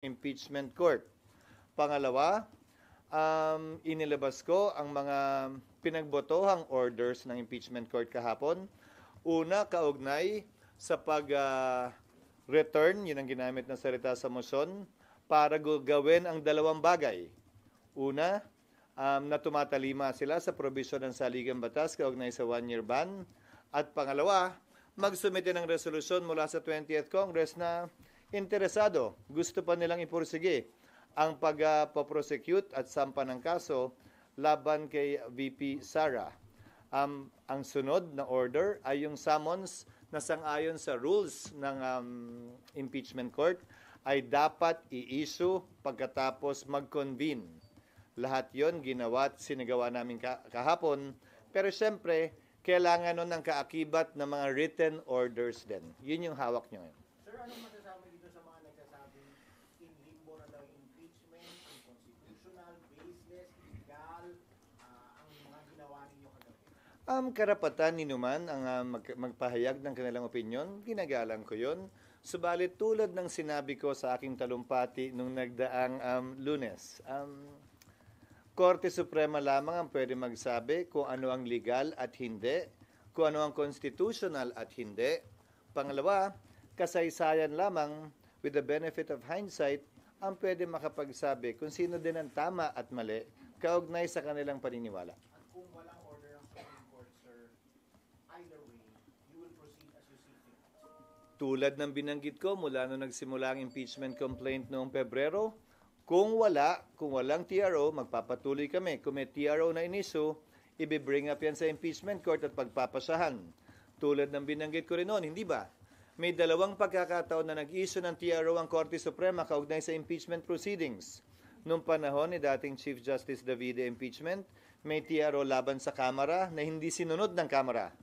impeachment court. Pangalawa, inilabas ko ang mga pinagbotohang orders ng impeachment court kahapon. Una, kaugnay sa pag-return, yun ang ginamit na salita sa motion, para gawin ang dalawang bagay. Una, na tumatalima sila sa probisyon ng saligang batas kaugnay sa one-year ban. At pangalawa, magsumite ng resolusyon mula sa 20th Congress na interesado, gusto pa nilang ipursige ang pag-prosecute at sampa ng kaso laban kay VP Sara. Ang sunod na order ay yung summons na sang-ayon sa rules ng impeachment court ay dapat i-issue pagkatapos mag-convene. Lahat yon ginawa at sinagawa namin kahapon, pero siyempre, kailangan nun ng kaakibat ng mga written orders din. Yun yung hawak nyo ngayon. Sir, anong masasabi dito sa mga nagsasabing in limbo na daw impeachment, unconstitutional, baseless, illegal, ang mga ginawa ninyo kagabi? Karapatan ni Numan ang magpahayag ng kanilang opinyon. Ginagalang ko yon. Subalit tulad ng sinabi ko sa aking talumpati nung nagdaang Lunes, Korte Suprema lamang ang pwede magsabi kung ano ang legal at hindi, kung ano ang constitutional at hindi. Pangalawa, kasaysayan lamang with the benefit of hindsight ang pwede makapagsabi kung sino din ang tama at mali kaugnay sa kanilang paniniwala. At kung walang order ng Supreme Court, sir, either way, you will proceed as you see fit. Tulad ng binanggit ko mula nung nagsimula ang impeachment complaint noong Pebrero, kung walang TRO, magpapatuloy kami. Kung may TRO na iniso, i-bring up yan sa impeachment court at pagpapasahan. Tulad ng binanggit ko rin noon, hindi ba? May dalawang pagkakataon na nag-issue ng TRO ang Korte Suprema kaugnay sa impeachment proceedings. Noong panahon ni dating Chief Justice Davide impeachment, may TRO laban sa Kamara na hindi sinunod ng Kamara.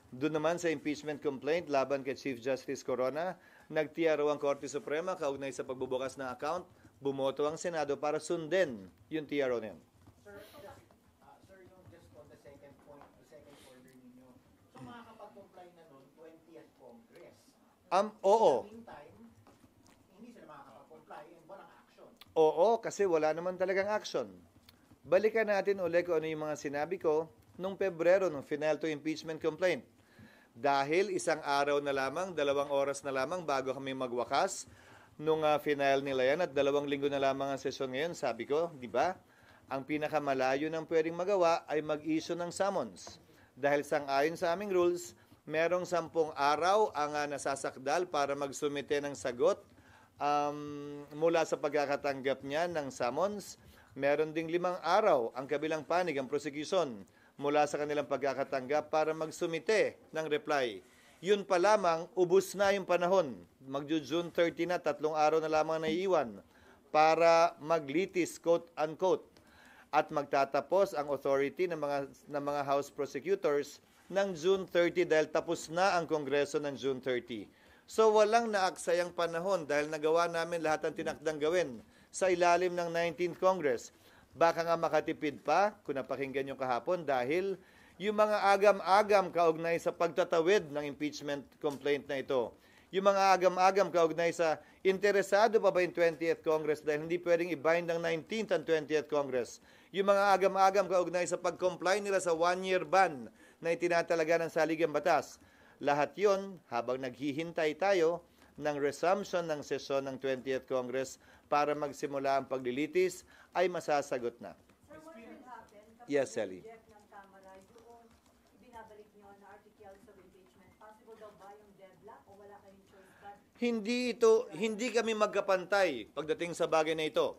Doon naman sa impeachment complaint laban kay Chief Justice Corona, nag-TRO ang Korte Suprema kaugnay sa pagbubukas ng account, bumoto ang Senado para sundin yung TRO na yun. Sir, yung just on the second point, the second order ninyo, so makakapag-comply na nun 20th Congress. Oo. In the meantime, hindi sila makakapag-comply and walang action. Oo, kasi wala naman talagang action. Balikan natin ulit kung ano yung mga sinabi ko nung Pebrero, nung final to impeachment complaint. Dahil isang araw na lamang, 2 oras na lamang bago kami magwakas, nung final nila yan at 2 linggo na lamang ang sesyon ngayon, sabi ko, di ba? Ang pinakamalayo ng pwedeng magawa ay mag-issue ng summons. Dahil sang-ayon sa aming rules, merong 10 araw ang nasasakdal para magsumite ng sagot mula sa pagkakatanggap niya ng summons. Meron ding 5 araw ang kabilang panig, ang prosecution, mula sa kanilang pagkakatanggap para magsumite ng reply. Yun pa lamang, ubus na yung panahon. Mag-June 30 na, 3 araw na lamang naiiwan para maglitis, quote-unquote. At magtatapos ang authority ng mga House prosecutors ng June 30 dahil tapos na ang Kongreso ng June 30. So walang naaksayang panahon dahil nagawa namin lahat ng tinakdang gawin sa ilalim ng 19th Congress. Baka nga makatipid pa, kung napakinggan nyo kahapon, dahil yung mga agam-agam kaugnay sa pagtatawid ng impeachment complaint na ito, yung mga agam-agam kaugnay sa interesado pa ba yung 20th Congress dahil hindi pwedeng i-bind ng 19th and 20th Congress, yung mga agam-agam kaugnay sa pag-comply nila sa one-year ban na itinatalaga ng saligang batas, lahat yon habang naghihintay tayo ng resumption ng sesyon ng 20th Congress para magsimula ang paglilitis ay masasagot na. Sir, what will happen kapag Yes, Sally. reject ng Kamara yung binabalik nyo na articles of impeachment? Possible daw ba yung deadlock o wala kayong choice but Hindi kami magkapantay pagdating sa bagay na ito.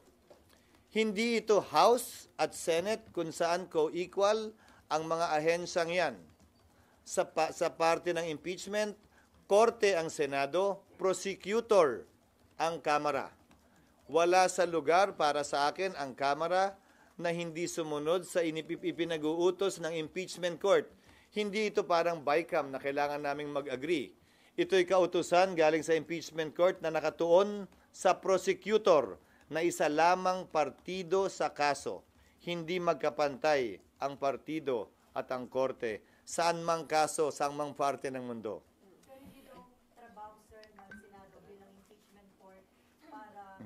Hindi ito House at Senate kung saan co-equal ang mga ahensyang yan. Sa parte ng impeachment, Korte ang Senado, prosecutor ang Kamara. Wala sa lugar para sa akin ang Kamara na hindi sumunod sa ipinag-uutos ng impeachment court. Hindi ito parang BICAM na kailangan naming mag-agree. Ito'y kautusan galing sa impeachment court na nakatuon sa prosecutor na isa lamang partido sa kaso. Hindi magkapantay ang partido at ang korte saan mang kaso, saan mang parte ng mundo. Pero hindi daw trabaho, sir, ng Senado bilang impeachment court para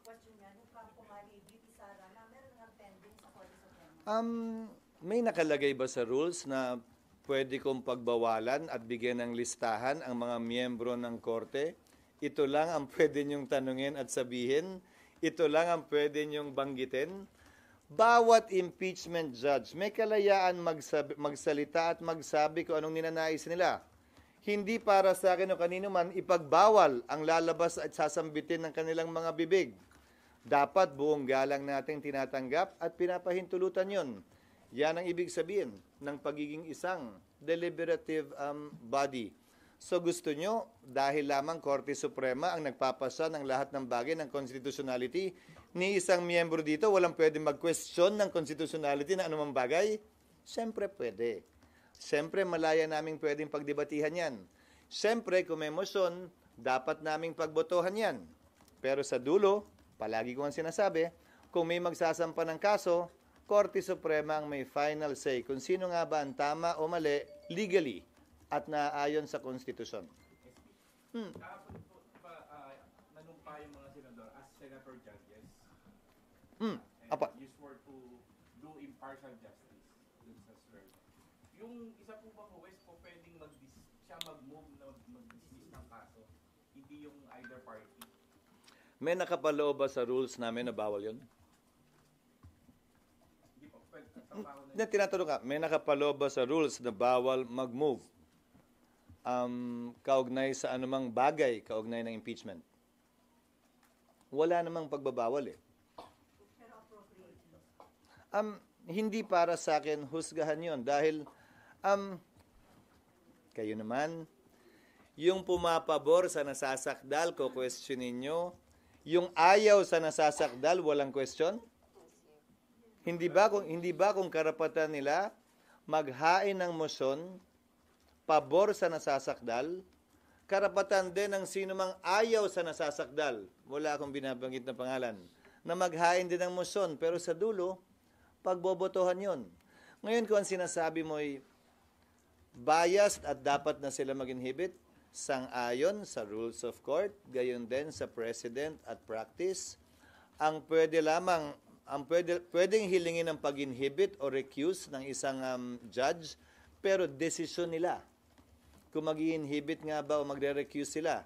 question niya, nung kampo nga ni VP Sara na meron nga pending sa Korte Suprema? May nakalagay ba sa rules na pwede kong pagbawalan at bigyan ng listahan ang mga miyembro ng korte? Ito lang ang pwede niyong tanungin at sabihin? Ito lang ang pwede niyong banggitin? Bawat impeachment judge may kalayaan magsalita at magsabi kung anong ninanais nila. Hindi para sa akin o kanino man ipagbawal ang lalabas at sasambitin ng kanilang mga bibig. Dapat buong galang nating tinatanggap at pinapahintulutan yon. Yan ang ibig sabihin ng pagiging isang deliberative body. So gusto nyo, dahil lamang Korte Suprema ang nagpapasa ng lahat ng bagay ng constitutionality, ni isang miyembro dito, walang pwede mag-question ng constitutionality na anumang bagay? Siyempre pwede. Siyempre malaya naming pwedeng pagdebatihan yan. Siyempre kung may motion, dapat naming pagbotohan yan. Pero sa dulo, palagi ko ang sinasabi, kung may magsasampa ng kaso, Korte Suprema ang may final say kung sino nga ba ang tama o mali legally at naaayon sa konstitusyon. Kahapon po nanumpa yung mga senador as senator judges. Apa. You swore to do impartial justice dun sa swear. Yung isa po bang West po pwedeng siya mag-move na mag-dismiss ng kaso, hindi yung either party? May nakapaloob ba sa rules namin na bawal yun? Hindi po, pwede sa tao na Na tinatanong ka, may nakapaloob ba sa rules na bawal mag-move? Kaugnay sa anumang bagay, kaugnay ng impeachment. Wala namang pagbabawal eh. Pero appropriate. Hindi para sa akin husgahan yon dahil kayo naman, yung pumapabor sa nasasakdal, ko-questionin nyo. Yung ayaw sa nasasakdal, walang question? Hindi ba kung karapatan nila maghain ng motion pabor sa nasasakdal, karapatan din ng sino mang ayaw sa nasasakdal, wala akong binabanggit na pangalan, na maghain din ng motion, pero sa dulo, pagbobotohan yon. Ngayon kung ang sinasabi mo ay biased at dapat na sila mag-inhibit, sang-ayon sa rules of court, gayon din sa precedent at practice, ang pwedeng hilingin ng pag-inhibit o recuse ng isang judge, pero desisyon nila kung mag-i-inhibit nga ba o magre-recuse sila.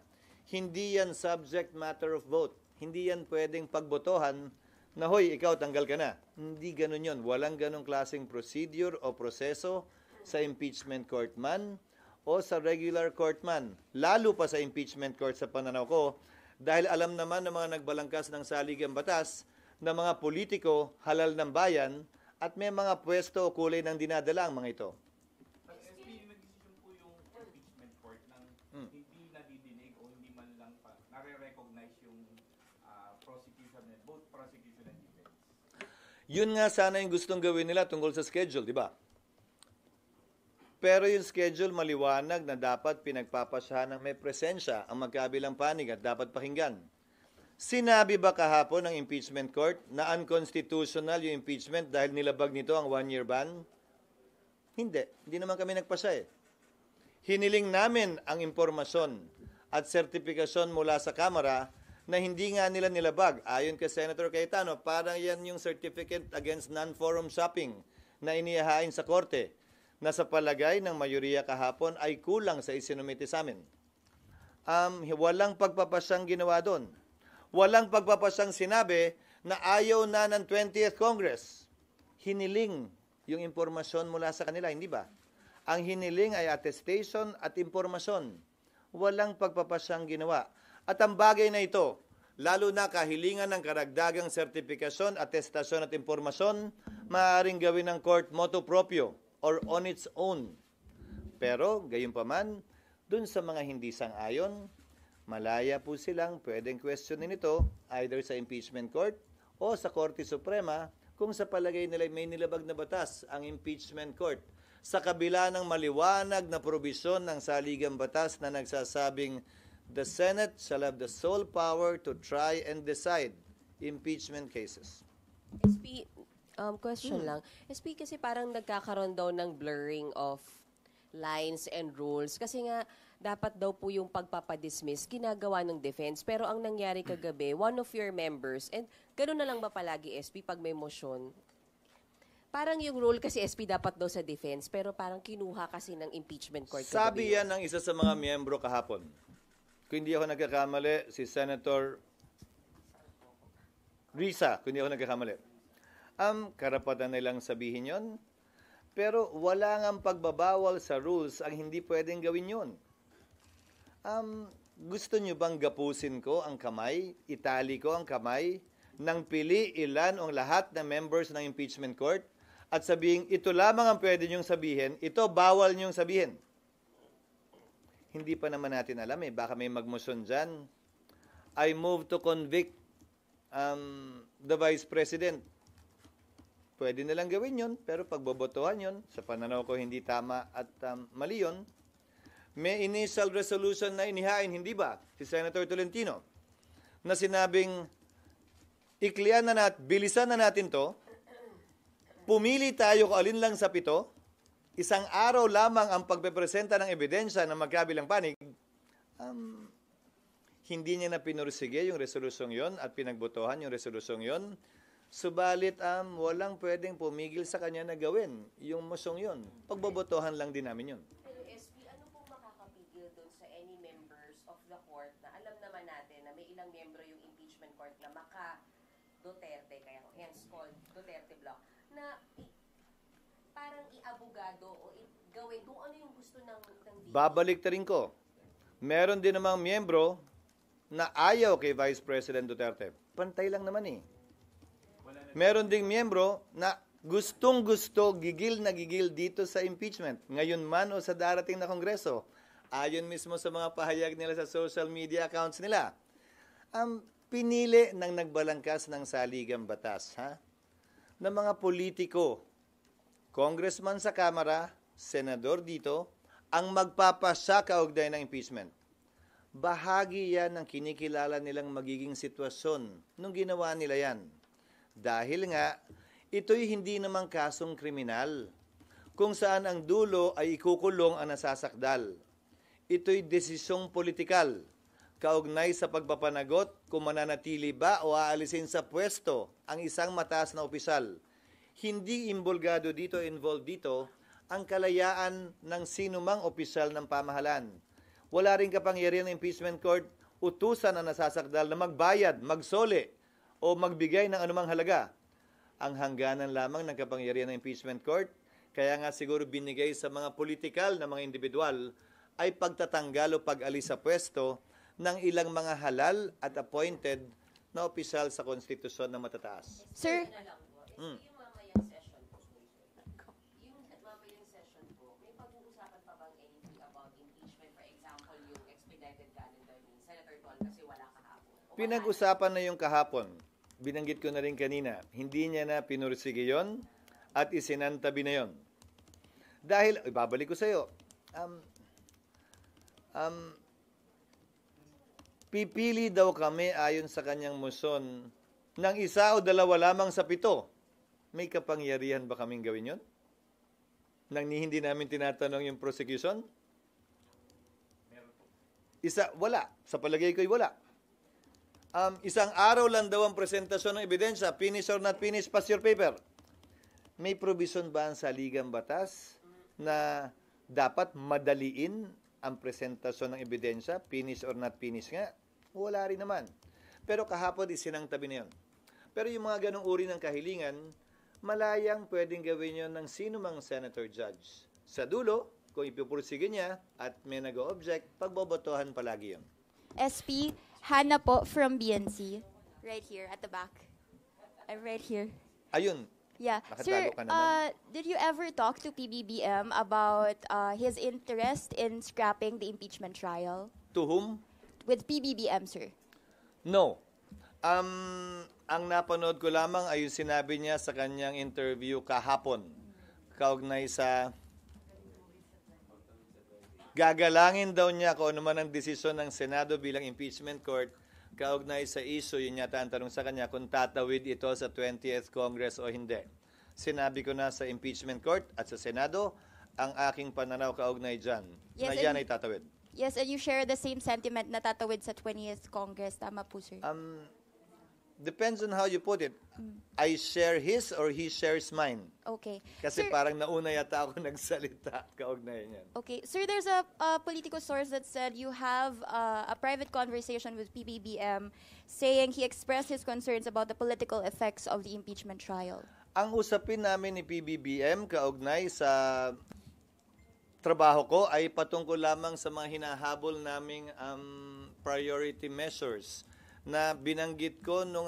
Hindi yan subject matter of vote. Hindi yan pwedeng pagbotohan na, hoy, ikaw, tanggal ka na. Hindi ganun yon. Walang ganung klaseng procedure o proseso sa impeachment court man o sa regular court man. Lalo pa sa impeachment court sa pananaw ko, dahil alam naman ng mga nagbalangkas ng saligang batas na mga politiko halal ng bayan at may mga pwesto o kulay ng dinadala ang mga ito. Ang SP, nag-decision po yung impeachment court ng hindi nadidinig o hindi man lang nare-recognize yung prosecution, both prosecution and defense. Yun nga sana yung gustong gawin nila tungkol sa schedule, di ba? Pero yung schedule maliwanag na dapat pinagpapasyahan ng may presensya ang magkabilang panig at dapat pakinggan. Sinabi ba kahapon ng impeachment court na unconstitutional yung impeachment dahil nilabag nito ang 1-year ban? Hindi. Hindi naman kami nagpasya eh. Hiniling namin ang impormasyon at sertifikasyon mula sa Kamara na hindi nga nila nilabag. Ayon kay Senator Cayetano, parang yan yung certificate against non-forum shopping na inihahain sa korte na sa palagay ng mayoriya kahapon ay kulang sa isinumite sa amin. Walang pagpapasyang ginawa doon. Walang pagpapasyang sinabi na ayaw na ng 20th Congress. Hiniling yung impormasyon mula sa kanila, hindi ba? Ang hiniling ay attestation at impormasyon. Walang pagpapasyang ginawa. At ang bagay na ito, lalo na kahilingan ng karagdagang sertifikasyon, atestasyon at impormasyon, maaaring gawin ng court motu proprio or on its own. Pero, gayunpaman, dun sa mga hindi sang-ayon, malaya po silang pwedeng questionin ito either sa impeachment court o sa Korte Suprema kung sa palagay nila may nilabag na batas ang impeachment court sa kabila ng maliwanag na probisyon ng saligang batas na nagsasabing the Senate shall have the sole power to try and decide impeachment cases. SP, question lang. SP, kasi parang nagkakaroon daw ng blurring of lines and rules. Kasi nga, dapat daw po yung pagpapadismiss ginagawa ng defense. Pero ang nangyari kagabi, one of your members, and gano'n na lang ba palagi, SP, pag may motion? Parang yung role kasi, SP, dapat daw sa defense, pero parang kinuha kasi ng impeachment court. Sabi kagabi yan ng isa sa mga miyembro kahapon. Kung hindi ako nagkakamali, si Senator Risa, kung hindi ako nagkakamali. Karapatan nilang sabihin yon, pero wala ngang pagbabawal sa rules ang hindi pwedeng gawin yon. Gusto nyo bang gapusin ko ang kamay, itali ko ang kamay, nang pili ilan o lahat ng members ng impeachment court at sabihin, ito lamang ang pwede nyong sabihin, ito bawal nyong sabihin. Hindi pa naman natin alam baka may magmotion dyan. I move to convict the Vice President. Pwede nilang gawin yun, pero pagbobotohan yun, sa pananaw ko hindi tama at mali yun. May initial resolution na inihain, hindi ba, si Senator Tolentino, na sinabing, iklian na natin, bilisan na natin to, pumili tayo kung alin lang sa 7, isang araw lamang ang pagpepresenta ng ebidensya ng magkabilang panig, hindi niya na pinursige yung resolusyong yon at pinagbotohan yung resolusyong yon. Subalit, walang pwedeng pumigil sa kanya na gawin yung mosyong yon. Pagbobotohan lang din namin yun. Pero SP, ano pong makakapigil doon sa any members of the court na alam naman natin na may ilang membro yung impeachment court na maka-Duterte, kaya henceforth Duterte block, na parang iabogado o gawin kung ano yung gusto ng DA. Babalik ta rin ko. Meron din namang miyembro na ayaw kay Vice President Duterte. Pantay lang naman Meron ding miyembro na gustong-gusto, gigil na gigil dito sa impeachment. Ngayon man o sa darating na Kongreso. Ayon mismo sa mga pahayag nila sa social media accounts nila. Pinili ng nagbalangkas ng saligang batas, ng mga politiko, congressman sa Kamara, senador dito, ang magpapasya kaugnay ng impeachment. Bahagi yan ng kinikilala nilang magiging sitwasyon nung ginawa nila yan. Dahil nga, ito'y hindi namang kasong kriminal, kung saan ang dulo ay ikukulong ang nasasakdal. Ito'y desisyong politikal, kaugnay sa pagpapanagot kung mananatili ba o aalisin sa pwesto ang isang mataas na opisyal. Hindi involved dito, ang kalayaan ng sinumang opisyal ng pamahalaan. Wala rin kapangyarihan ng impeachment court utusan ang nasasakdal na magbayad, magsole, o magbigay ng anumang halaga. Ang hangganan lamang ng kapangyarihan ng impeachment court, kaya nga siguro binigay sa mga politikal na mga individual, ay pagtatanggal o pag-alis sa pwesto ng ilang mga halal at appointed na opisyal sa konstitusyon na matataas. Sir, Yung mamayang session po, may pag-uusapan pa bang anything about impeachment? For example, yung expedited calendar ni Senator Tol kasi wala kahapon. Pinag-usapan na yung kahapon. Binanggit ko na rin kanina, hindi niya na pinursige yon at isinantabi na yon. Dahil, ibabalik ko sa iyo, pipili daw kami ayon sa kanyang motion ng 1 o 2 lamang sa 7. May kapangyarihan ba kaming gawin yon? Nang hindi namin tinatanong yung prosecution? Wala. Sa palagay ko'y wala. Isang araw lang daw ang presentasyon ng ebidensya, finish or not finish, pass your paper. May provision ba ang saligang batas na dapat madaliin ang presentasyon ng ebidensya, finish or not finish nga? Wala rin naman. Pero kahapon isinangtabi na yun. Pero yung mga ganong uri ng kahilingan, malayang pwedeng gawin yun ng sino mang senator judge. Sa dulo, kung ipupursige niya at may nag-o-object, pagbobotohan palagi yun. SP, Hannah po from BNC. Right here, at the back. I'm right here. Ayun. Yeah. Sir, Nakatago ka naman. did you ever talk to PBBM about his interest in scrapping the impeachment trial? To whom? With PBBM, sir. No. Ang napanood ko lamang ay yung sinabi niya sa kanyang interview kahapon. Kaugnay sa gagalangin daw niya kung ano man ang desisyon ng Senado bilang impeachment court kaugnay sa issue, yun yata ang tanong sa kanya kung tatawid ito sa 20th Congress o hindi. Sinabi ko na sa impeachment court at sa Senado ang aking pananaw kaugnay dyan, Yes, na yan and ay tatawid. Yes, and you share the same sentiment na tatawid sa 20th Congress. Tama po, sir. Depends on how you put it. I share his or he shares mine. Okay. Kasi Sir, parang nauna yata ako nagsalita kaugnay niyan. okay. Sir, there's a political source that said you have a private conversation with PBBM saying he expressed his concerns about the political effects of the impeachment trial. Ang usapin namin ni PBBM kaugnay sa trabaho ko ay patungkol lamang sa mga hinahabol naming priority measures na binanggit ko nung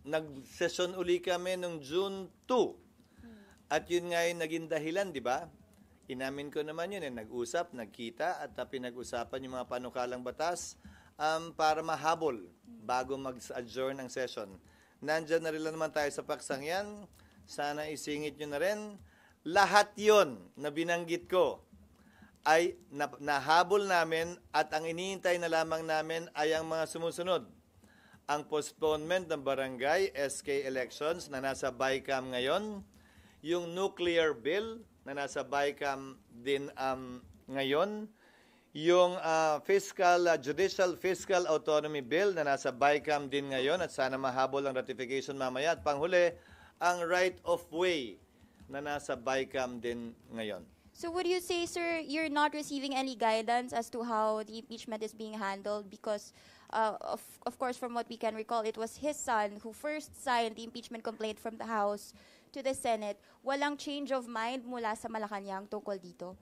nag-session uli kami nung June 2. At yun nga yung naging dahilan, di ba? Inamin ko naman yun, nag-usap, nagkita, at pinag-usapan yung mga panukalang batas para mahabol bago mag-adjourn ang session. Nandyan na rin naman tayo sa paksang yan. Sana isingit nyo na rin. Lahat yon na binanggit ko ay nahabol namin at ang iniintay na lamang namin ay ang mga sumusunod. Ang postponement ng barangay SK elections na nasa BICAM ngayon, yung nuclear bill na nasa BICAM din ngayon, yung judicial fiscal autonomy bill na nasa BICAM din ngayon at sana mahabol ang ratification mamaya. At panghuli, ang right of way na nasa BICAM din ngayon. So would you say, sir, you're not receiving any guidance as to how the impeachment is being handled? Because, of course, from what we can recall, it was his son who first signed the impeachment complaint from the House to the Senate. Walang change of mind mula sa Malacanang tungkol dito?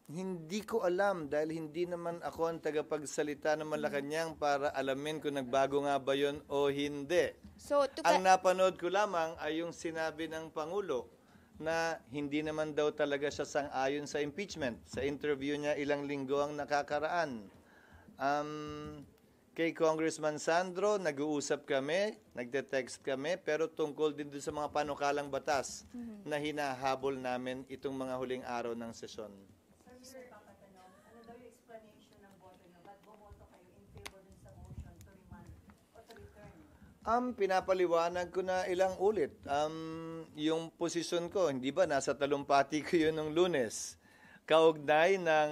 Hindi ko alam dahil hindi naman ako ang tagapagsalita ng Malacanang para alamin kung nagbago nga ba yun o hindi. So, Ang napanood ko lamang ay yung sinabi ng Pangulo na hindi naman daw talaga siya sang-ayon sa impeachment. Sa interview niya ilang linggo ang nakakaraan. Kay Congressman Sandro, nag-uusap kami, nagte-text kami, pero tungkol din dun sa mga panukalang batas na hinahabol namin itong mga huling araw ng sesyon. Sir, papatanong, ano daw yung explanation ng boto nyo? Ba't bumoto kayo in favor dun sa motion to remand o to return? Pinapaliwanag ko na ilang ulit. Yung posisyon ko, hindi ba, nasa talumpati ko yun nung Lunes. Kaugnay ng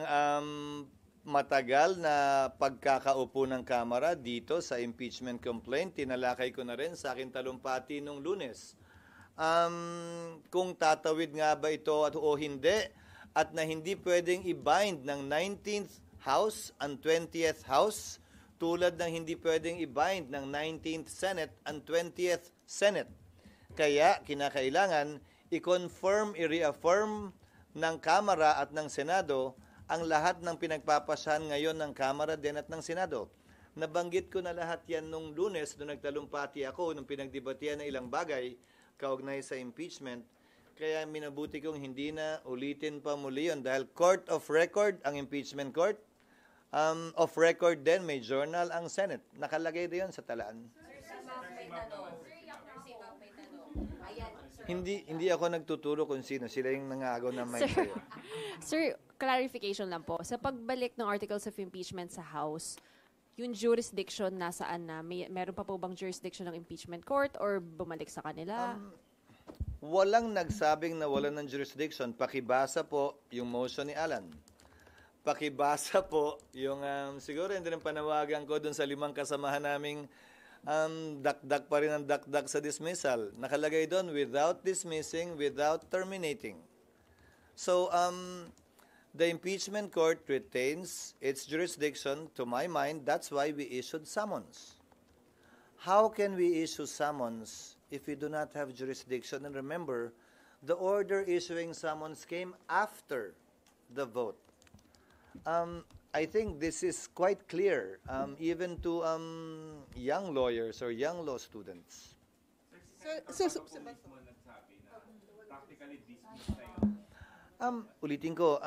matagal na pagkakaupo ng Kamara dito sa impeachment complaint, tinalakay ko na rin sa aking talumpati nung Lunes. Kung tatawid nga ba ito o hindi, at na hindi pwedeng i-bind ng 19th House ang 20th House, tulad ng hindi pwedeng i-bind ng 19th Senate ang 20th Senate. Kaya kinakailangan i-confirm, i-reaffirm ng Kamara at ng Senado ang lahat ng pinagpapasahan ngayon ng Kamara din at ng Senado. Nabanggit ko na lahat yan nung Lunes, nung nagtalumpati ako, nung pinagdebatihan ng ilang bagay kaugnay sa impeachment. Kaya minabuti kong hindi na ulitin pa muli yun dahil court of record ang impeachment court. Of record din, may journal ang Senate. Nakalagay din yun sa talaan. Hindi ako nagtuturo kung sino. Sila yung nangagaw na may Sir, sir, clarification lang po. Sa pagbalik ng articles of impeachment sa House, yung jurisdiction nasaan na? Meron pa po bang jurisdiction ng impeachment court or bumalik sa kanila? Walang nagsabing na wala ng jurisdiction. Pakibasa po yung motion ni Alan. Pakibasa po yung, siguro hindi rin panawagan ko dun sa 5 kasamahan naming dakdak pa rin ang dakdak sa dismissal. Nakalagay doon, without dismissing, without terminating. So, the impeachment court retains its jurisdiction, to my mind. That's why we issued summons. How can we issue summons if we do not have jurisdiction? And remember, the order issuing summons came after the vote. I think this is quite clear, even to young lawyers or young law students. Mismo nagsabi na practically dismissed na yun. Ulitin ko,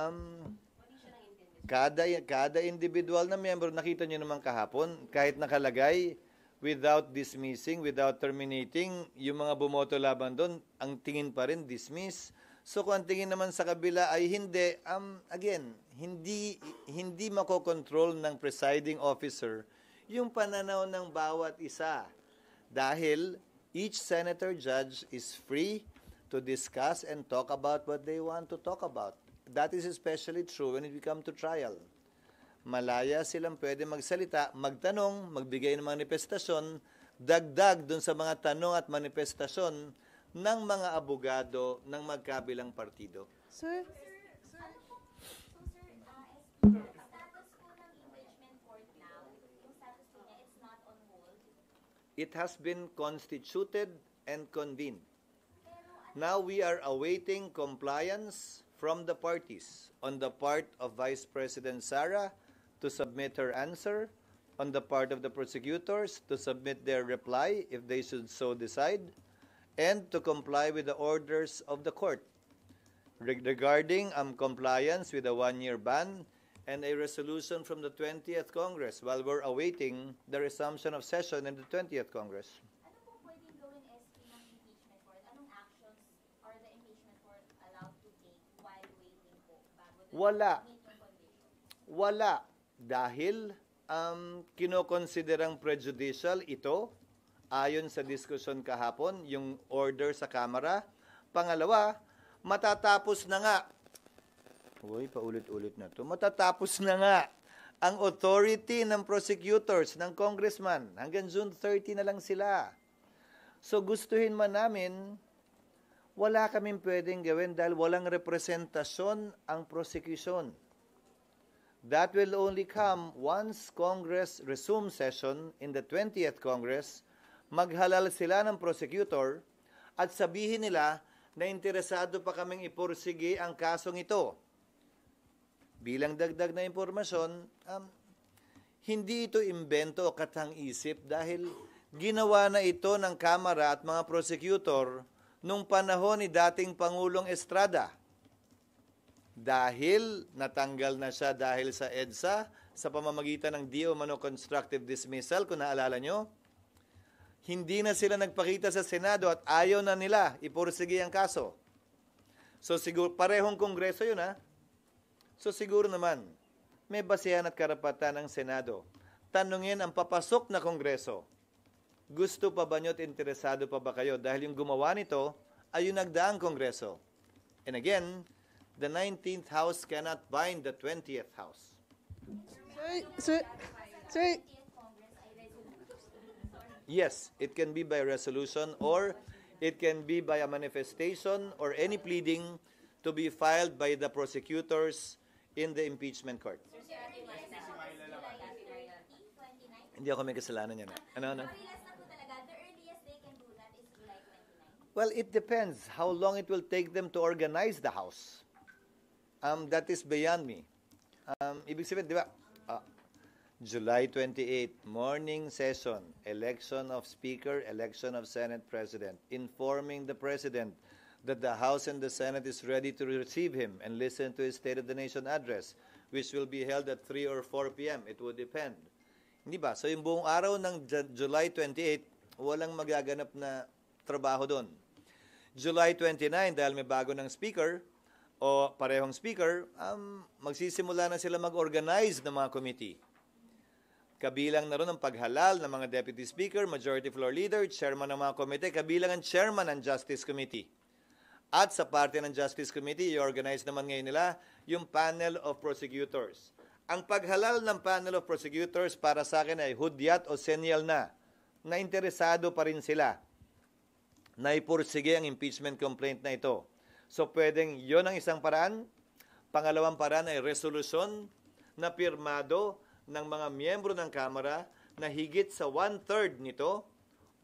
kada individual na miyembro, nakita nyo naman kahapon, kahit nakalagay, without dismissing, without terminating, yung mga bumoto laban doon, ang tingin pa rin dismiss. So kung ang tingin naman sa kabila ay hindi, again, hindi makokontrol ng presiding officer yung pananaw ng bawat isa. Dahil each senator judge is free to discuss and talk about what they want to talk about. that is especially true when we come to trial. Malaya silang pwede magsalita, magtanong, magbigay ng manifestasyon, dagdag dun sa mga tanong at manifestasyon ng mga abogado ng magkabilang partido. Sir, Ano po? So, sir, status po ng impeachment court now, yung status po niya, it's not on hold. It has been constituted and convened. Now we are awaiting compliance from the parties on the part of Vice President Sara to submit her answer, on the part of the prosecutors to submit their reply if they should so decide, and to comply with the orders of the court regarding compliance with the one-year ban and a resolution from the 20th Congress while we're awaiting the resumption of session in the 20th Congress. Ano po pwedeng gawin SK ng impeachment court? Anong actions are the impeachment court allowed to take while waiting po bago Wala. meet yung condition? Wala. Dahil kinokonsiderang prejudicial ito ayon sa diskusyon kahapon, yung order sa Kamara. Pangalawa, matatapos na nga. Uy, paulit-ulit na to. Matatapos na nga ang authority ng prosecutors, ng congressman. Hanggang June 30 na lang sila. So gustuhin man namin, wala kaming pwedeng gawin dahil walang representasyon ang prosecution. That will only come once Congress resumes session in the 20th Congress, maghalal sila ng prosecutor at sabihin nila na interesado pa kaming ipursige ang kasong ito. Bilang dagdag na impormasyon, hindi ito imbento o katang-isip dahil ginawa na ito ng Kamara at mga prosecutor nung panahon ni dating Pangulong Estrada. Dahil natanggal na siya dahil sa EDSA sa pamamagitan ng di umano constructive dismissal, kung naalala nyo, hindi na sila nagpakita sa Senado at ayaw na nila ipursige ang kaso. So siguro, parehong kongreso yun ha. So siguro naman, may basehan at karapatan ng Senado. Tanungin ang papasok na kongreso. Gusto pa ba nyo at interesado pa ba kayo? Dahil yung gumawa nito ay yung nagdaang kongreso. And again, the 19th House cannot bind the 20th House. sir, Yes, it can be by resolution or it can be by a manifestation or any pleading to be filed by the prosecutors in the impeachment court. Hindi ako may kasalanan yan. Ano? Parehas na po talaga. The earliest they can do that is July 29. Well, it depends how long it will take them to organize the House. That is beyond me. Ibig sabihin, di ba? July 28, morning session, election of Speaker, election of Senate President, informing the President that the House and the Senate is ready to receive him and listen to his State of the Nation address, which will be held at 3 or 4 p.m. It would depend. Hindi ba? So yung buong araw ng July 28, walang magaganap na trabaho doon. July 29, dahil may bago ng Speaker, o parehong Speaker, magsisimula na sila mag-organize ng mga committee. Kabilang na ron ang paghalal ng mga Deputy Speaker, Majority Floor Leader, Chairman ng mga komite, kabilang ang Chairman ng Justice Committee. At sa parte ng Justice Committee, i-organize naman ngayon nila yung Panel of Prosecutors. Ang paghalal ng Panel of Prosecutors para sa akin ay hudyat o senyal na interesado pa rin sila na ipursige ang impeachment complaint na ito. So pwedeng yon ang isang paraan. Pangalawang paraan ay resolusyon na pirmado ng mga miyembro ng Kamara na higit sa 1/3 nito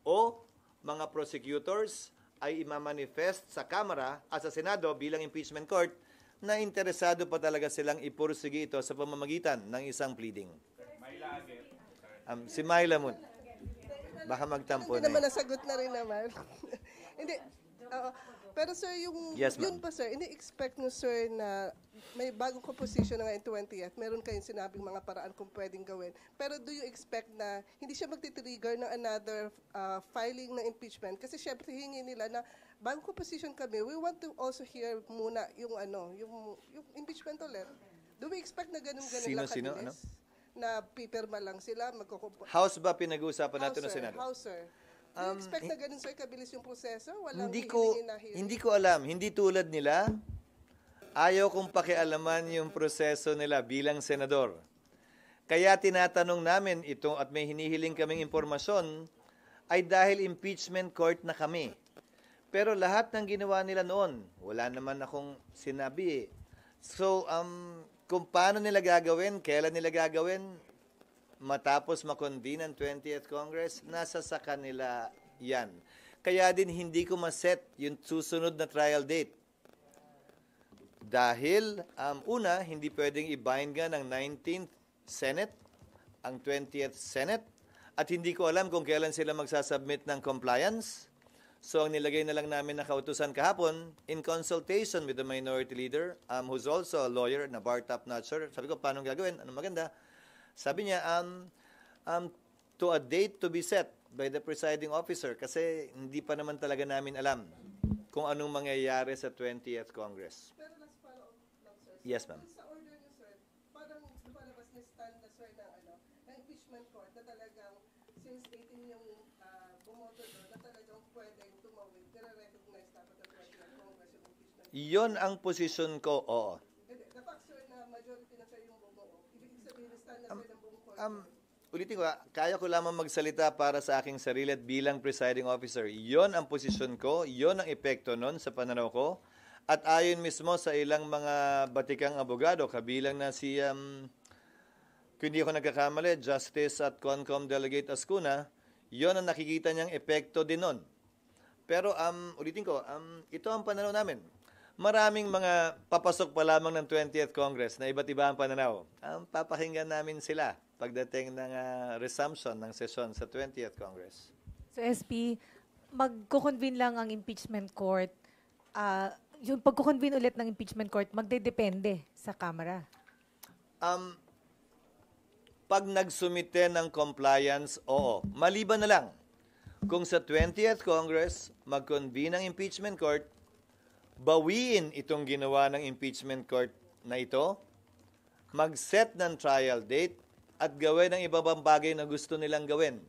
o mga prosecutors ay imamanifest sa Kamara at sa Senado bilang impeachment court na interesado pa talaga silang ipursige ito sa pamamagitan ng isang pleading. Si Myla Moon. Baka magtampo hindi na. naman nasagot na rin naman. Hindi. Pero sir, yung Yes, ma'am. yun pa sir, ini-expect nyo sir na may bagong composition na ngayon 20th, meron kayong sinabing mga paraan kung pwedeng gawin. Pero do you expect na hindi siya magti-trigger ng another filing ng impeachment? Kasi syempre hingi nila na bagong composition kami, we want to also hear muna yung yung impeachment ulit. Do we expect na ganun-ganun lang Sino? kabilis? Na pipirma lang sila, House ba pinag-uusapan natin ng Senado? House sir. Do you expect na ganun sir kabilis yung proseso? Walang Hindi ko alam. Hindi tulad nila. Ayaw kong pakialaman yung proseso nila bilang senador. Kaya tinatanong namin ito at may hinihiling kaming impormasyon ay dahil impeachment court na kami. Pero lahat ng ginawa nila noon, wala naman akong sinabi eh. So, kung paano nila gagawin, kailan nila gagawin, matapos makonvene ang 20th Congress, nasa sa kanila yan. Kaya din hindi ko maset yung susunod na trial date. Dahil, una, hindi pwedeng i-bind nga ng 19th Senate, ang 20th Senate, at hindi ko alam kung kailan sila magsasubmit ng compliance. So, ang nilagay na lang namin na kautusan kahapon, in consultation with the minority leader, who's also a lawyer, na bar top-notcher, sabi ko, paano gagawin? Anong maganda? Sabi niya, to a date to be set by the presiding officer, kasi hindi pa naman talaga namin alam kung anong mangyayari sa 20th Congress. Pero last follow-up lang, sir. Yes, ma'am. Sa order niyo, sir, parang lumalabas na stand na, sir, ng impeachment court na talagang since 18 yung bumoto doon, na talagang pwedeng tumawid, nire-recognize dapat ng 20th Congress yung impeachment. Iyon ang posisyon ko, oo. The fact, sir, na majority na, sir, yung bumuo, ibig sabihin na stand na, sir, ng buong court. Ulitin ko, kaya ko lamang magsalita para sa aking sarili at bilang presiding officer. Iyon ang posisyon ko, iyon ang epekto nun sa pananaw ko. At ayon mismo sa ilang mga batikang abogado, kabilang na si, kung hindi ako nagkakamali, Justice at Concom Delegate Ascuna, iyon ang nakikita niyang epekto din nun. Pero ulitin ko, ito ang pananaw namin. Maraming mga papasok pa lamang ng 20th Congress na iba't iba ang pananaw. Papakinggan namin sila pagdating ng resumption ng sesyon sa 20th Congress. So SP, magko-convene lang ang impeachment court. Yung pagko-convene ulit ng impeachment court, magdedepende sa Kamara. Pag nagsumite ng compliance, oo. Maliban na lang, kung sa 20th Congress, mag-convene ang impeachment court, bawiin itong ginawa ng impeachment court na ito, mag-set ng trial date, at gawin ang ibang bagay na gusto nilang gawin.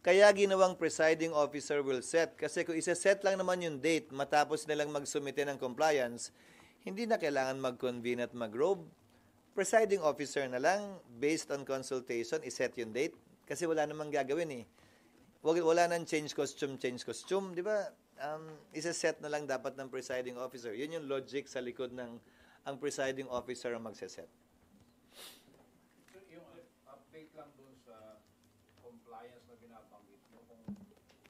Kaya ginawang presiding officer will set. Kasi kung isa-set lang naman yung date matapos nilang magsumite ng compliance, hindi na kailangan mag-convene at mag-robe. Presiding officer na lang, based on consultation, iset yung date. Kasi wala namang gagawin eh. Wala nang change costume, di ba? Isa-set na lang dapat ng presiding officer. Yun yung logic sa likod ng ang presiding officer ang magse-set. Update lang dun sa compliance na binabanggit nyo, kung